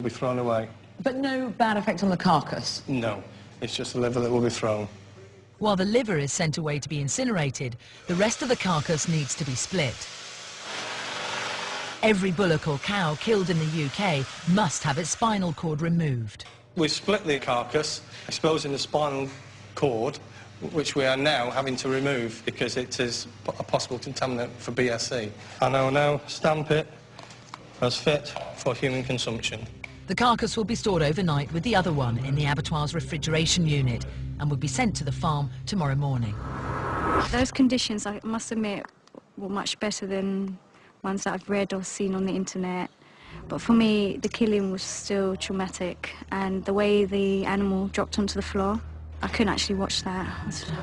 will be thrown away. But no bad effect on the carcass? No, it's just the liver that will be thrown. While the liver is sent away to be incinerated, the rest of the carcass needs to be split. Every bullock or cow killed in the UK must have its spinal cord removed. We split the carcass, exposing the spinal cord, which we are now having to remove because it is a possible contaminant for BSE. I will now stamp it as fit for human consumption. The carcass will be stored overnight with the other one in the abattoir's refrigeration unit and will be sent to the farm tomorrow morning. Those conditions, I must admit, were much better than ones that I've read or seen on the internet. But for me, the killing was still traumatic, and the way the animal dropped onto the floor, I couldn't actually watch that.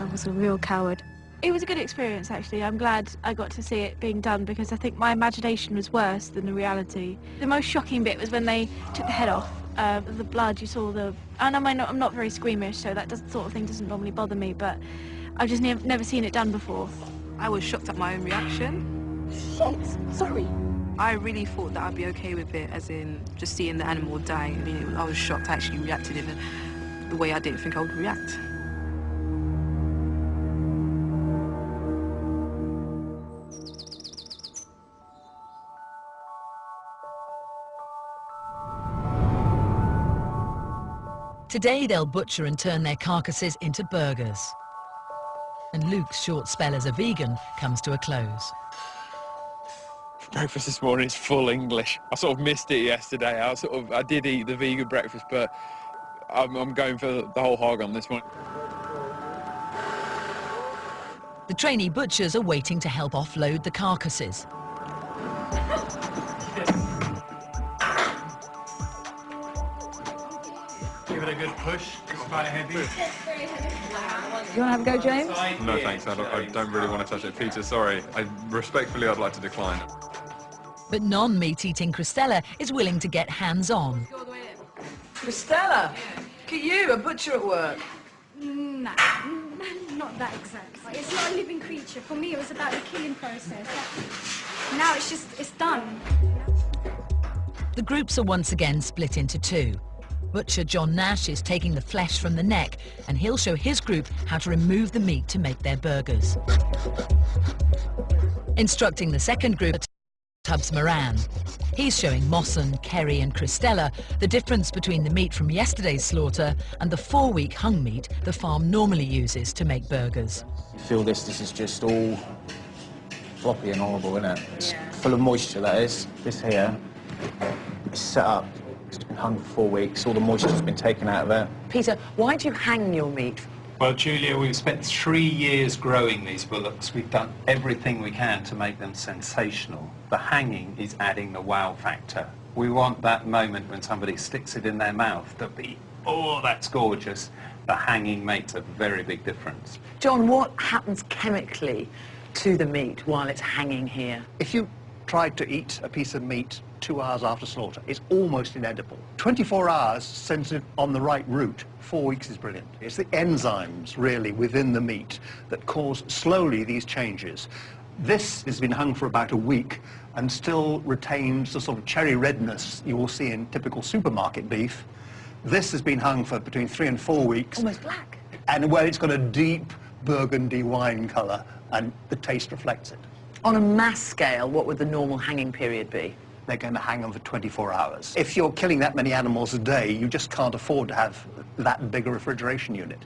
I was a real coward. It was a good experience, actually. I'm glad I got to see it being done because I think my imagination was worse than the reality. The most shocking bit was when they took the head off. The blood, you saw the... And I'm not very squeamish, so that sort of thing doesn't normally bother me, but I've just never seen it done before. I was shocked at my own reaction. Shit, sorry. I really thought that I'd be okay with it, as in just seeing the animal die. I mean, I was shocked I actually reacted in the way I didn't think I would react. Today they'll butcher and turn their carcasses into burgers. And Luke's short spell as a vegan comes to a close. Breakfast this morning is full English. I sort of missed it yesterday. I did eat the vegan breakfast, but I'm going for the whole hog on this one. The trainee butchers are waiting to help offload the carcasses. Give it a good push. It's quite heavy. You want to have a go, James? No, thanks. I don't really want to touch it. Peter, sorry. Respectfully, I'd like to decline. But non-meat-eating Christella is willing to get hands-on. Christella, look at you, a butcher at work. No, not that exactly. It's not a living creature. For me, it was about the killing process. Now it's done. The groups are once again split into two. Butcher John Nash is taking the flesh from the neck, and he'll show his group how to remove the meat to make their burgers. Instructing the second group, Tubbs Moran. He's showing Mawson, Kerry and Christella the difference between the meat from yesterday's slaughter and the 4-week hung meat the farm normally uses to make burgers. You feel this is just all floppy and horrible, isn't it? It's full of moisture, that is. This here is set up. It's been hung for 4 weeks. All the moisture's been taken out of it. Peter, why do you hang your meat? Well, Julia, we've spent 3 years growing these bullocks. We've done everything we can to make them sensational. The hanging is adding the wow factor. We want that moment when somebody sticks it in their mouth to be, oh, that's gorgeous. The hanging makes a very big difference. John, what happens chemically to the meat while it's hanging here? If you tried to eat a piece of meat 2 hours after slaughter, it's almost inedible. 24 hours sends it on the right route. 4 weeks is brilliant. It's the enzymes, really, within the meat that cause slowly these changes. This has been hung for about a week and still retains the sort of cherry redness you will see in typical supermarket beef. This has been hung for between 3 and 4 weeks. Almost black. And where it's got a deep burgundy wine colour, and the taste reflects it. On a mass scale, what would the normal hanging period be? They're going to hang on for 24 hours. If you're killing that many animals a day, you just can't afford to have that big a refrigeration unit.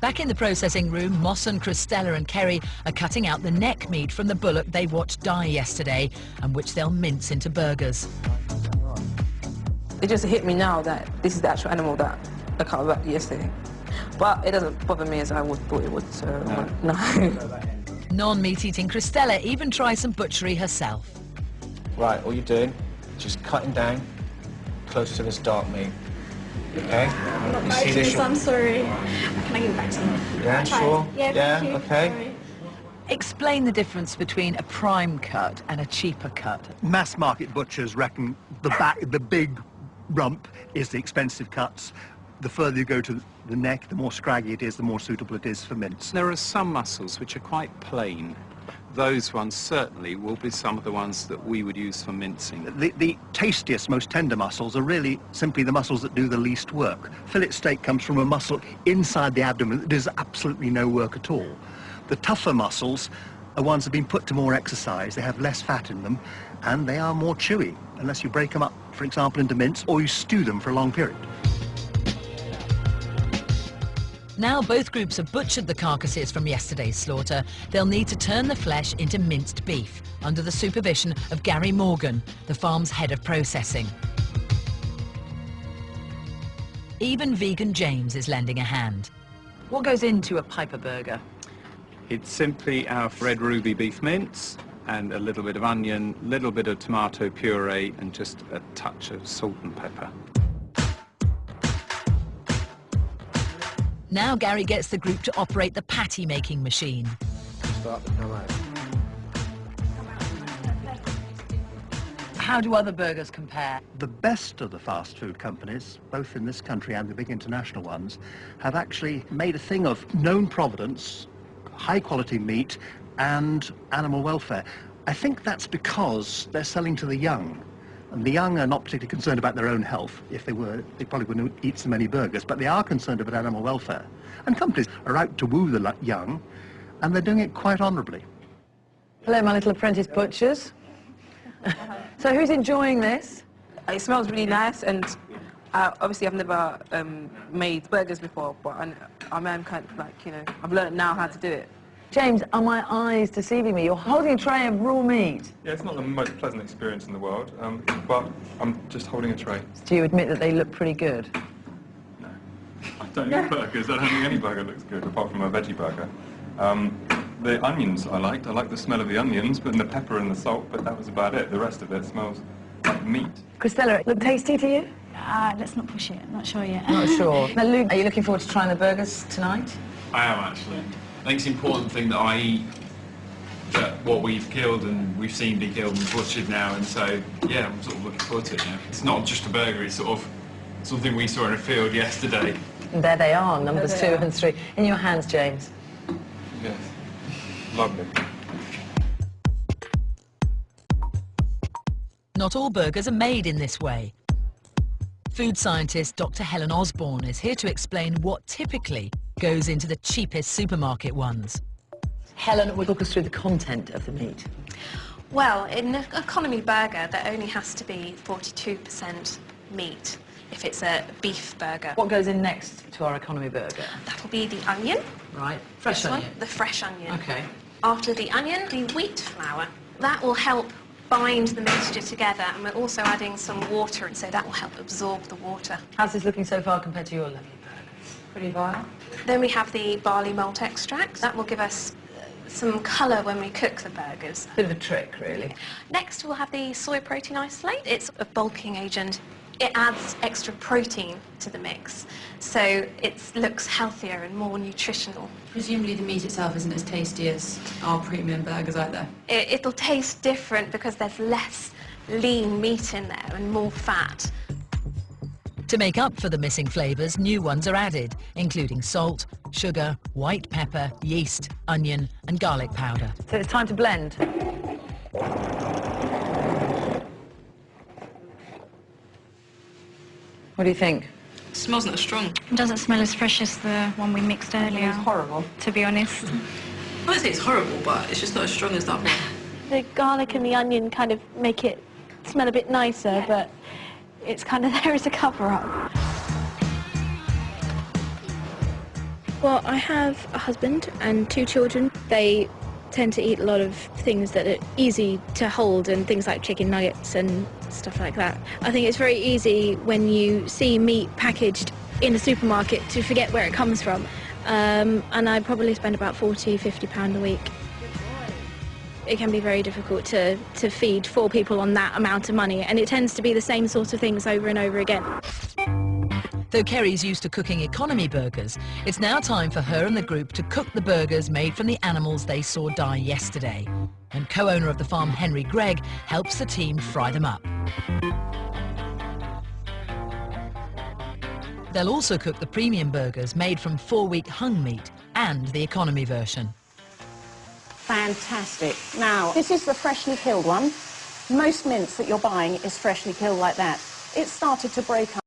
Back in the processing room, Mawson, Christella and Kerry are cutting out the neck meat from the bullock they watched die yesterday, and which they'll mince into burgers. It just hit me now that this is the actual animal that I cut back yesterday. But it doesn't bother me as I thought it would, so no. Non-meat-eating Christella even tries some butchery herself. Right, all you're doing is just cutting down close to this dark meat. Okay? I'm not very this, I'm sorry. Can I give it back to you? Yeah, sure. Yeah, okay. Sorry. Explain the difference between a prime cut and a cheaper cut. Mass market butchers reckon the big rump is the expensive cuts. The further you go to the neck, the more scraggy it is, the more suitable it is for mince. There are some muscles which are quite plain. those ones certainly will be some of the ones that we would use for mincing. The tastiest, most tender muscles are really simply the muscles that do the least work. Fillet steak comes from a muscle inside the abdomen that does absolutely no work at all. The tougher muscles are ones that have been put to more exercise, they have less fat in them, and they are more chewy, unless you break them up, for example, into mince, or you stew them for a long period. Now both groups have butchered the carcasses from yesterday's slaughter, they'll need to turn the flesh into minced beef under the supervision of Gary Morgan, the farm's head of processing. Even vegan James is lending a hand. What goes into a Piper burger? It's simply our red ruby beef mince and a little bit of onion, a little bit of tomato puree and just a touch of salt and pepper. Now Gary gets the group to operate the patty-making machine. Start to come out. How do other burgers compare? The best of the fast food companies, both in this country and the big international ones, have actually made a thing of known provenance, high quality meat and animal welfare. I think that's because they're selling to the young. And the young are not particularly concerned about their own health. If they were, they probably wouldn't eat so many burgers, but they are concerned about animal welfare. And companies are out to woo the young, and they're doing it quite honourably. Hello, my little apprentice butchers. So who's enjoying this? It smells really nice, and obviously I've never made burgers before, but I'm kind of like, you know, I've learned now how to do it. James, are my eyes deceiving me? You're holding a tray of raw meat. Yeah, it's not the most pleasant experience in the world, but I'm just holding a tray. Do you admit that they look pretty good? No. I don't eat burgers. I don't think any burger looks good, apart from a veggie burger. The onions I liked. I liked the smell of the onions, but the pepper and the salt, but that was about it. The rest of it smells like meat. Cristela, look tasty to you? Let's not push it. Not sure yet. Not sure. Now, Luke, are you looking forward to trying the burgers tonight? I am, actually. I think it's an important thing that I eat what we've killed and we've seen be killed and butchered now, and so yeah, I'm sort of looking forward to it now. It's not just a burger, it's sort of something we saw in a field yesterday. And there they are, numbers 2 and 3. In your hands, James. Yes. Lovely. Not all burgers are made in this way. Food scientist Dr. Helen Osborne is here to explain what typically goes into the cheapest supermarket ones. Helen will talk us through the content of the meat. Well, in an economy burger, there only has to be 42% meat if it's a beef burger. What goes in next to our economy burger? That will be the onion. Right, fresh This onion. one, the fresh onion. Okay. After the onion, the wheat flour. That will help bind the mixture together, and we're also adding some water, so that will help absorb the water. How's this looking so far compared to your lovely burgers? Pretty vile. Then we have the barley malt extract. That will give us some colour when we cook the burgers. Bit of a trick, really. Next, we'll have the soy protein isolate. It's a bulking agent. It adds extra protein to the mix, so it looks healthier and more nutritional. Presumably the meat itself isn't as tasty as our premium burgers either. It'll taste different because there's less lean meat in there and more fat. To make up for the missing flavours, new ones are added, including salt, sugar, white pepper, yeast, onion and garlic powder. So it's time to blend. What do you think? It smells not as strong. It doesn't smell as fresh as the one we mixed earlier. It's horrible. To be honest. I wouldn't say it's horrible, but it's just not as strong as that one. The garlic and the onion kind of make it smell a bit nicer, but it's kind of there as a cover-up. Well, I have a husband and 2 children. They tend to eat a lot of things that are easy to hold, and things like chicken nuggets and stuff like that. I think it's very easy when you see meat packaged in a supermarket to forget where it comes from. And I probably spend about £40–50 a week. It can be very difficult to feed 4 people on that amount of money, and it tends to be the same sort of things over and over again. Though Kerry's used to cooking economy burgers, it's now time for her and the group to cook the burgers made from the animals they saw die yesterday. And co-owner of the farm, Henry Gregg, helps the team fry them up. They'll also cook the premium burgers made from 4-week hung meat and the economy version. Fantastic. Now, this is the freshly killed one. Most mince that you're buying is freshly killed like that. It started to break up.